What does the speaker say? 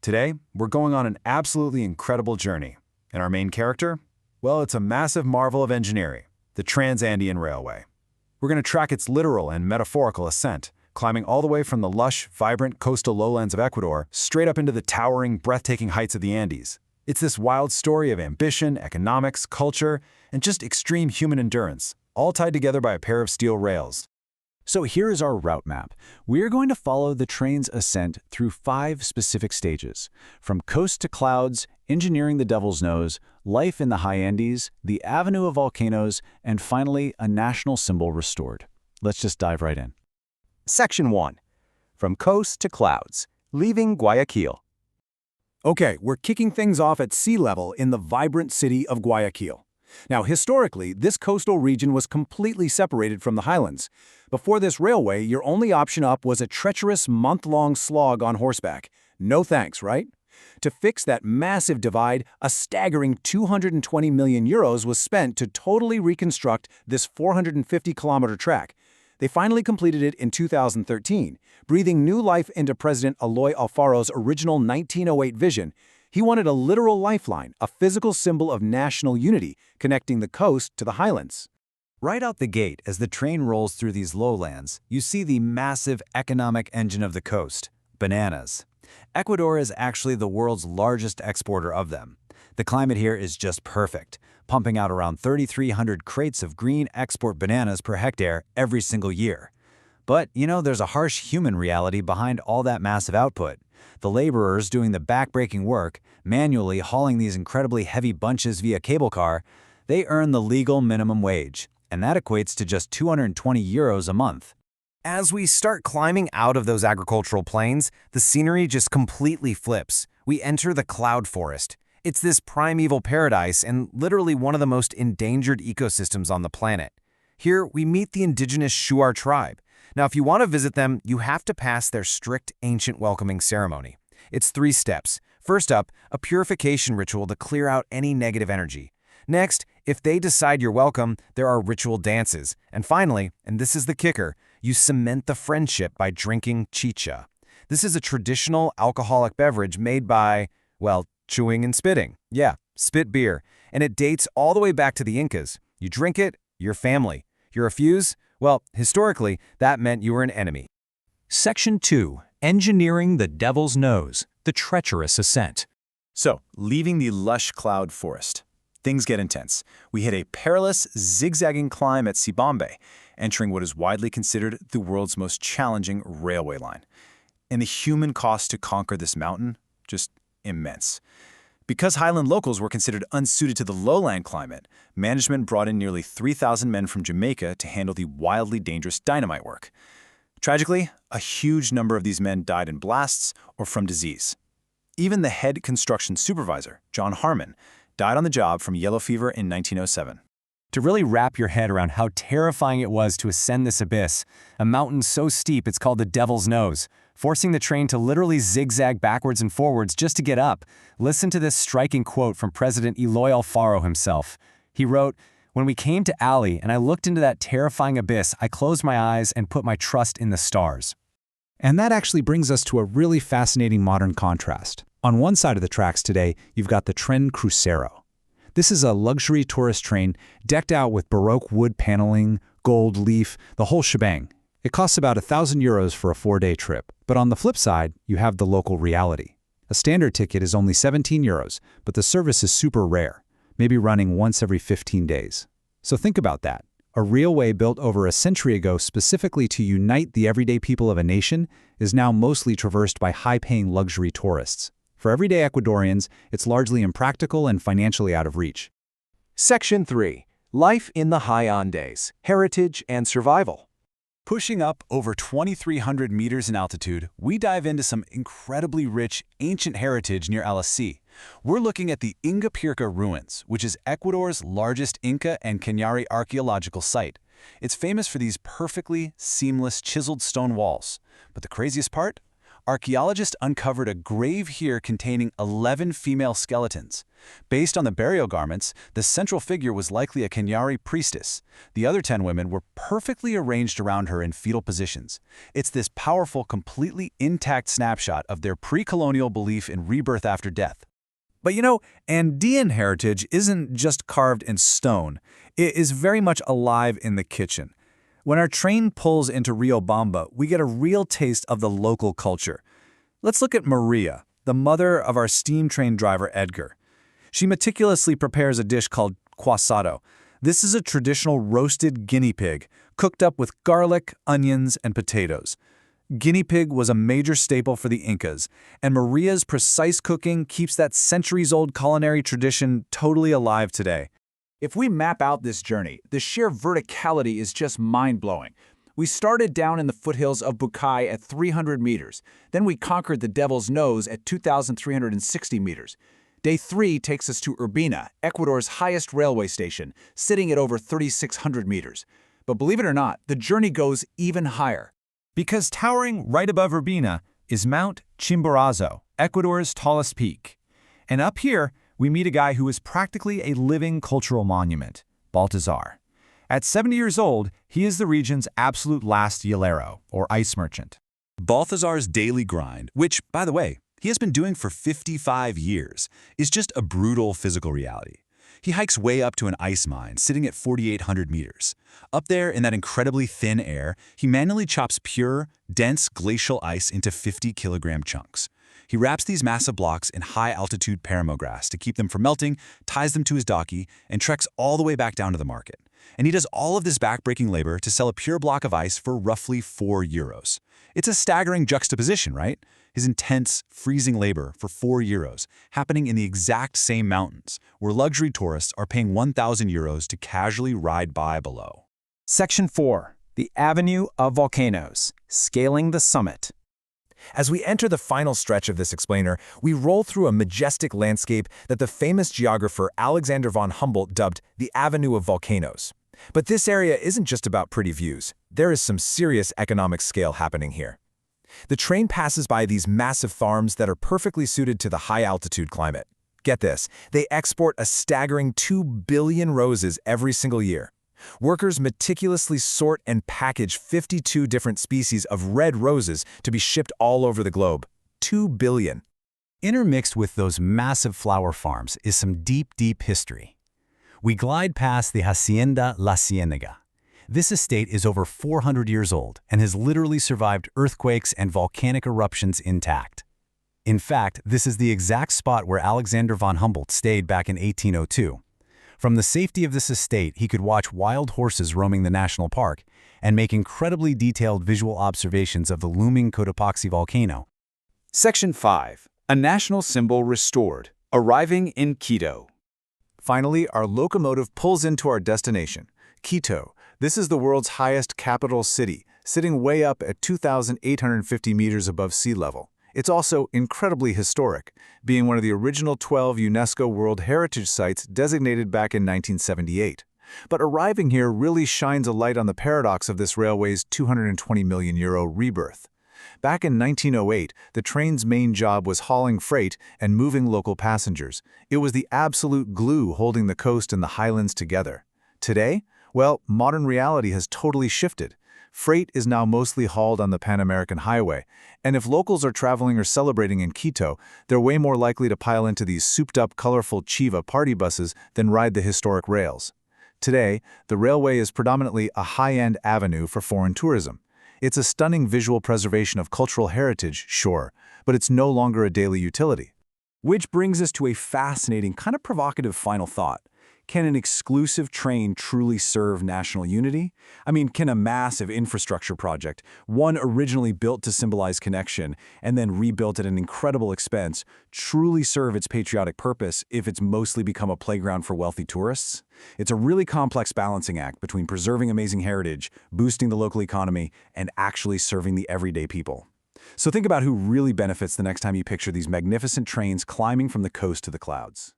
Today, we're going on an absolutely incredible journey. And our main character? Well, it's a massive marvel of engineering, the Trans-Andean Railway. We're going to track its literal and metaphorical ascent, climbing all the way from the lush, vibrant coastal lowlands of Ecuador straight up into the towering, breathtaking heights of the Andes. It's this wild story of ambition, economics, culture, and just extreme human endurance, all tied together by a pair of steel rails. So here is our route map. We're going to follow the train's ascent through 5 specific stages, from coast to clouds, engineering the Devil's Nose, life in the high Andes, the avenue of volcanoes, and finally, a national symbol restored. Let's just dive right in. Section 1. From coast to clouds, leaving Guayaquil. Okay, we're kicking things off at sea level in the vibrant city of Guayaquil. Now, historically, this coastal region was completely separated from the highlands. Before this railway, your only option up was a treacherous month-long slog on horseback. No thanks, right? To fix that massive divide, a staggering 220 million euros was spent to totally reconstruct this 450-kilometer track. They finally completed it in 2013, breathing new life into President Eloy Alfaro's original 1908 vision. He wanted a literal lifeline, a physical symbol of national unity, connecting the coast to the highlands. Right out the gate, as the train rolls through these lowlands, you see the massive economic engine of the coast, bananas. Ecuador is actually the world's largest exporter of them. The climate here is just perfect, pumping out around 3,300 crates of green export bananas per hectare every single year. But, there's a harsh human reality behind all that massive output. The laborers doing the back-breaking work, manually hauling these incredibly heavy bunches via cable car, they earn the legal minimum wage, and that equates to just 220 euros a month. As we start climbing out of those agricultural plains, the scenery just completely flips. We enter the cloud forest. It's this primeval paradise and literally one of the most endangered ecosystems on the planet. Here, we meet the indigenous Shuar tribe. Now, if you want to visit them, you have to pass their strict ancient welcoming ceremony. It's 3 steps. First up, a purification ritual to clear out any negative energy. Next, if they decide you're welcome, there are ritual dances. And finally, and this is the kicker, you cement the friendship by drinking chicha. This is a traditional alcoholic beverage made by, well, chewing and spitting. Yeah, spit beer. And it dates all the way back to the Incas. You drink it, you're family. You refuse? Well, historically, that meant you were an enemy. Section 2. Engineering the Devil's Nose, the treacherous ascent. So, leaving the lush cloud forest, things get intense. We hit a perilous, zigzagging climb at Sibambe, entering what is widely considered the world's most challenging railway line. And the human cost to conquer this mountain? Just immense. Because highland locals were considered unsuited to the lowland climate, management brought in nearly 3,000 men from Jamaica to handle the wildly dangerous dynamite work. Tragically, a huge number of these men died in blasts or from disease. Even the head construction supervisor, John Harmon, died on the job from yellow fever in 1907. To really wrap your head around how terrifying it was to ascend this abyss, a mountain so steep it's called the Devil's Nose, forcing the train to literally zigzag backwards and forwards just to get up. Listen to this striking quote from President Eloy Alfaro himself. He wrote, "When we came to Ali and I looked into that terrifying abyss, I closed my eyes and put my trust in the stars." And that actually brings us to a really fascinating modern contrast. On one side of the tracks today, you've got the Tren Crucero. This is a luxury tourist train decked out with Baroque wood paneling, gold leaf, the whole shebang. It costs about 1,000 euros for a 4-day trip. But on the flip side, you have the local reality. A standard ticket is only 17 euros, but the service is super rare, maybe running once every 15 days. So think about that. A railway built over a century ago specifically to unite the everyday people of a nation is now mostly traversed by high-paying luxury tourists. For everyday Ecuadorians, it's largely impractical and financially out of reach. Section 3. Life in the high Andes, Heritage and Survival. Pushing up over 2,300 meters in altitude, we dive into some incredibly rich, ancient heritage near Alausí. We're looking at the Ingapirca ruins, which is Ecuador's largest Inca and Cañari archaeological site. It's famous for these perfectly seamless chiseled stone walls. But the craziest part? archaeologists uncovered a grave here containing 11 female skeletons. Based on the burial garments, the central figure was likely a Kenyari priestess. The other 10 women were perfectly arranged around her in fetal positions. It's this powerful, completely intact snapshot of their pre-colonial belief in rebirth after death. But you know, Andean heritage isn't just carved in stone. It is very much alive in the kitchen. When our train pulls into Riobamba, we get a real taste of the local culture. Let's look at Maria, the mother of our steam train driver Edgar. She meticulously prepares a dish called quasado. This is a traditional roasted guinea pig, cooked up with garlic, onions, and potatoes. Guinea pig was a major staple for the Incas, and Maria's precise cooking keeps that centuries-old culinary tradition totally alive today. If we map out this journey, the sheer verticality is just mind-blowing. We started down in the foothills of Bukai at 300 meters. Then we conquered the Devil's Nose at 2,360 meters. Day 3 takes us to Urbina, Ecuador's highest railway station, sitting at over 3,600 meters. But believe it or not, the journey goes even higher. Because towering right above Urbina is Mount Chimborazo, Ecuador's tallest peak. And up here, we meet a guy who is practically a living cultural monument, Baltazar. At 70 years old, he is the region's absolute last hilero, or ice merchant. Balthazar's daily grind, which, by the way, he has been doing for 55 years, is just a brutal physical reality. He hikes way up to an ice mine, sitting at 4,800 meters. Up there, in that incredibly thin air, he manually chops pure, dense glacial ice into 50-kilogram chunks. He wraps these massive blocks in high-altitude paramograss to keep them from melting, ties them to his donkey, and treks all the way back down to the market. And he does all of this backbreaking labor to sell a pure block of ice for roughly €4. It's a staggering juxtaposition, right? His intense, freezing labor for €4, happening in the exact same mountains, where luxury tourists are paying €1,000 to casually ride by below. Section 4. The Avenue of Volcanoes, Scaling the Summit. As we enter the final stretch of this explainer, we roll through a majestic landscape that the famous geographer Alexander von Humboldt dubbed the Avenue of Volcanoes. But this area isn't just about pretty views. There is some serious economic scale happening here. The train passes by these massive farms that are perfectly suited to the high-altitude climate. Get this, they export a staggering 2 billion roses every single year. Workers meticulously sort and package 52 different species of red roses to be shipped all over the globe. 2 billion. Intermixed with those massive flower farms is some deep, deep history. We glide past the Hacienda La Ciénaga. This estate is over 400 years old and has literally survived earthquakes and volcanic eruptions intact. In fact, this is the exact spot where Alexander von Humboldt stayed back in 1802. From the safety of this estate, he could watch wild horses roaming the national park and make incredibly detailed visual observations of the looming Cotopaxi volcano. Section 5. A national symbol restored, arriving in Quito. Finally, our locomotive pulls into our destination, Quito. This is the world's highest capital city, sitting way up at 2,850 meters above sea level. It's also incredibly historic, being one of the original 12 UNESCO World Heritage Sites designated back in 1978. But arriving here really shines a light on the paradox of this railway's €220 million rebirth. Back in 1908, the train's main job was hauling freight and moving local passengers. It was the absolute glue holding the coast and the highlands together. Today, well, modern reality has totally shifted. Freight is now mostly hauled on the Pan American Highway, and if locals are traveling or celebrating in Quito, they're way more likely to pile into these souped-up, colorful Chiva party buses than ride the historic rails. Today, the railway is predominantly a high-end avenue for foreign tourism. It's a stunning visual preservation of cultural heritage, sure, but it's no longer a daily utility. Which brings us to a fascinating, kind of provocative final thought. Can an exclusive train truly serve national unity? I mean, can a massive infrastructure project, one originally built to symbolize connection and then rebuilt at an incredible expense, truly serve its patriotic purpose if it's mostly become a playground for wealthy tourists? It's a really complex balancing act between preserving amazing heritage, boosting the local economy, and actually serving the everyday people. So think about who really benefits the next time you picture these magnificent trains climbing from the coast to the clouds.